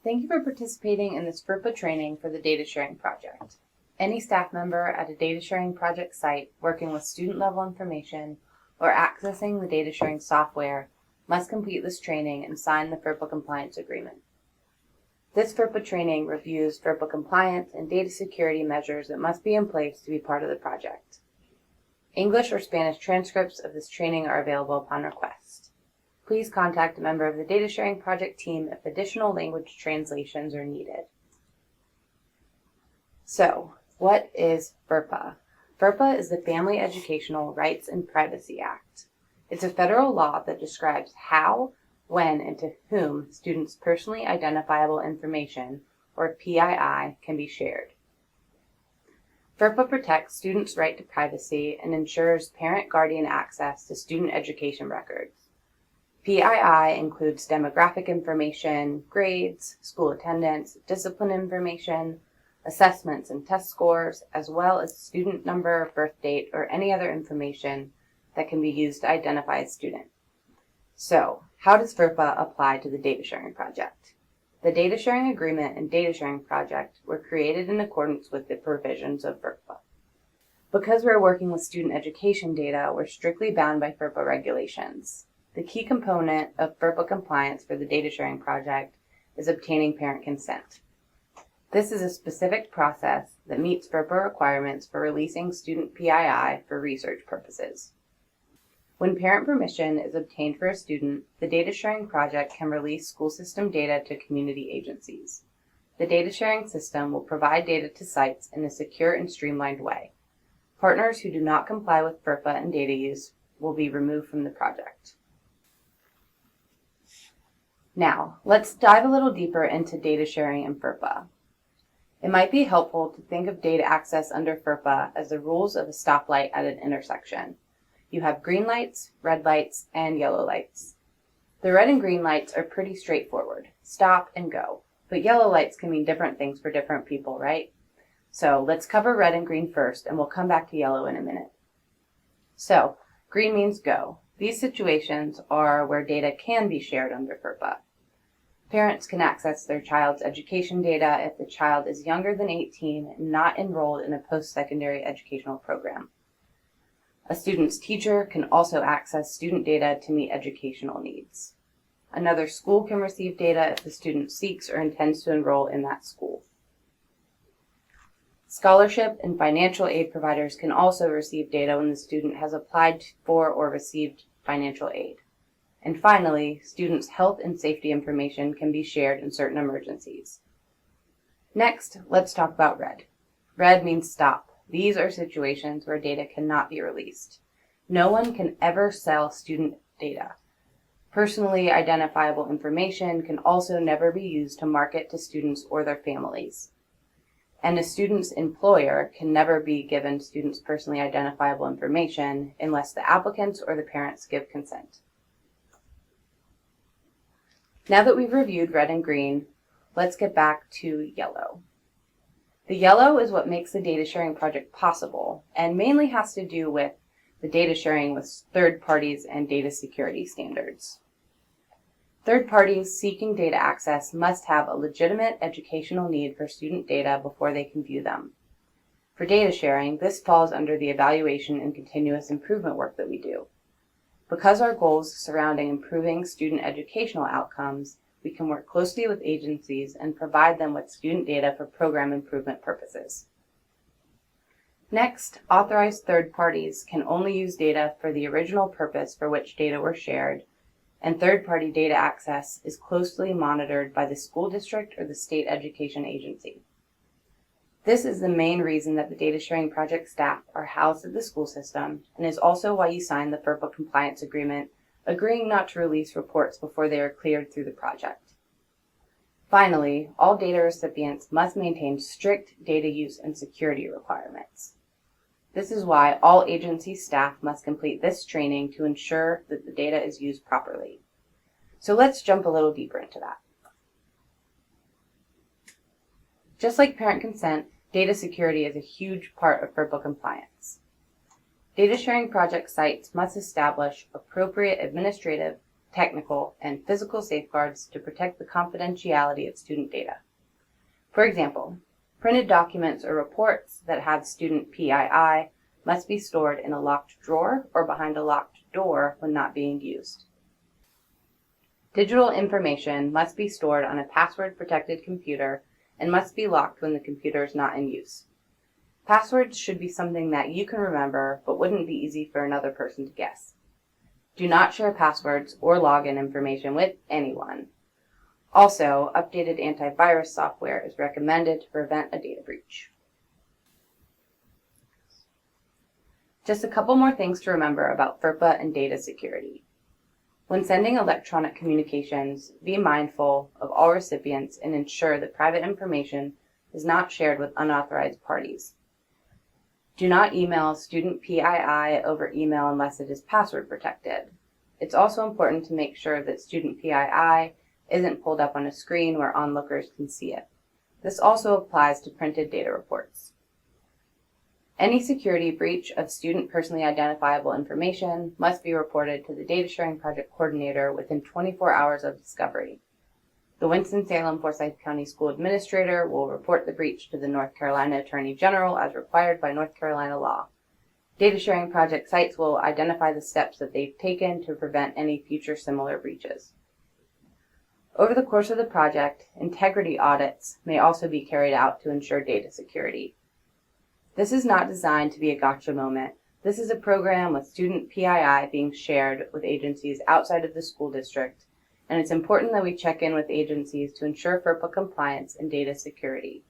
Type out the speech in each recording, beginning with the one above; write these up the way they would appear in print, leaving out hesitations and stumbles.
Thank you for participating in this FERPA training for the data sharing project. Any staff member at a data sharing project site working with student level information or accessing the data sharing software must complete this training and sign the FERPA compliance agreement. This FERPA training reviews FERPA compliance and data security measures that must be in place to be part of the project. English or Spanish transcripts of this training are available upon request. Please contact a member of the data sharing project team if additional language translations are needed. So, what is FERPA? FERPA is the Family Educational Rights and Privacy Act. It's a federal law that describes how, when, and to whom students' personally identifiable information, or PII, can be shared. FERPA protects students' right to privacy and ensures parent-guardian access to student education records. PII includes demographic information, grades, school attendance, discipline information, assessments and test scores, as well as student number, birth date, or any other information that can be used to identify a student. So, how does FERPA apply to the data sharing project? The data sharing agreement and data sharing project were created in accordance with the provisions of FERPA. Because we're working with student education data, we're strictly bound by FERPA regulations. The key component of FERPA compliance for the data sharing project is obtaining parent consent. This is a specific process that meets FERPA requirements for releasing student PII for research purposes. When parent permission is obtained for a student, the data sharing project can release school system data to community agencies. The data sharing system will provide data to sites in a secure and streamlined way. Partners who do not comply with FERPA and data use will be removed from the project. Now, let's dive a little deeper into data sharing and FERPA. It might be helpful to think of data access under FERPA as the rules of a stoplight at an intersection. You have green lights, red lights, and yellow lights. The red and green lights are pretty straightforward, stop and go, but yellow lights can mean different things for different people, right? So let's cover red and green first, and we'll come back to yellow in a minute. So, green means go. These situations are where data can be shared under FERPA. Parents can access their child's education data if the child is younger than 18 and not enrolled in a post-secondary educational program. A student's teacher can also access student data to meet educational needs. Another school can receive data if the student seeks or intends to enroll in that school. Scholarship and financial aid providers can also receive data when the student has applied for or received financial aid. And finally, students' health and safety information can be shared in certain emergencies. Next, let's talk about red. Red means stop. These are situations where data cannot be released. No one can ever sell student data. Personally identifiable information can also never be used to market to students or their families. And a student's employer can never be given students' personally identifiable information unless the applicants or the parents give consent. Now that we've reviewed red and green, let's get back to yellow. The yellow is what makes the data sharing project possible and mainly has to do with the data sharing with third parties and data security standards. Third parties seeking data access must have a legitimate educational need for student data before they can view them. For data sharing, this falls under the evaluation and continuous improvement work that we do. Because our goals surrounding improving student educational outcomes, we can work closely with agencies and provide them with student data for program improvement purposes. Next, authorized third parties can only use data for the original purpose for which data were shared, and third-party data access is closely monitored by the school district or the state education agency. This is the main reason that the data sharing project staff are housed at the school system and is also why you sign the FERPA compliance agreement, agreeing not to release reports before they are cleared through the project. Finally, all data recipients must maintain strict data use and security requirements. This is why all agency staff must complete this training to ensure that the data is used properly. So let's jump a little deeper into that. Just like parent consent, data security is a huge part of FERPA compliance. Data sharing project sites must establish appropriate administrative, technical, and physical safeguards to protect the confidentiality of student data. For example, printed documents or reports that have student PII must be stored in a locked drawer or behind a locked door when not being used. Digital information must be stored on a password-protected computer and must be locked when the computer is not in use. Passwords should be something that you can remember but wouldn't be easy for another person to guess. Do not share passwords or login information with anyone. Also, updated antivirus software is recommended to prevent a data breach. Just a couple more things to remember about FERPA and data security. When sending electronic communications, be mindful of all recipients and ensure that private information is not shared with unauthorized parties. Do not email student PII over email unless it is password protected. It's also important to make sure that student PII isn't pulled up on a screen where onlookers can see it. This also applies to printed data reports. Any security breach of student personally identifiable information must be reported to the Data Sharing Project Coordinator within 24 hours of discovery. The Winston-Salem Forsyth County School Administrator will report the breach to the North Carolina Attorney General as required by North Carolina law. Data Sharing Project sites will identify the steps that they've taken to prevent any future similar breaches. Over the course of the project, integrity audits may also be carried out to ensure data security. This is not designed to be a gotcha moment. This is a program with student PII being shared with agencies outside of the school district, and it's important that we check in with agencies to ensure FERPA compliance and data security.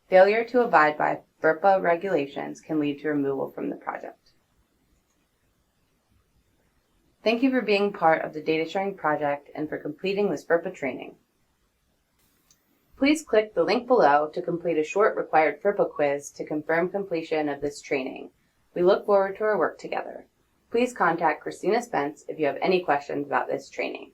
Failure to abide by FERPA regulations can lead to removal from the project. Thank you for being part of the Data Sharing Project and for completing this FERPA training. Please click the link below to complete a short required FERPA quiz to confirm completion of this training. We look forward to our work together. Please contact Christina Spence if you have any questions about this training.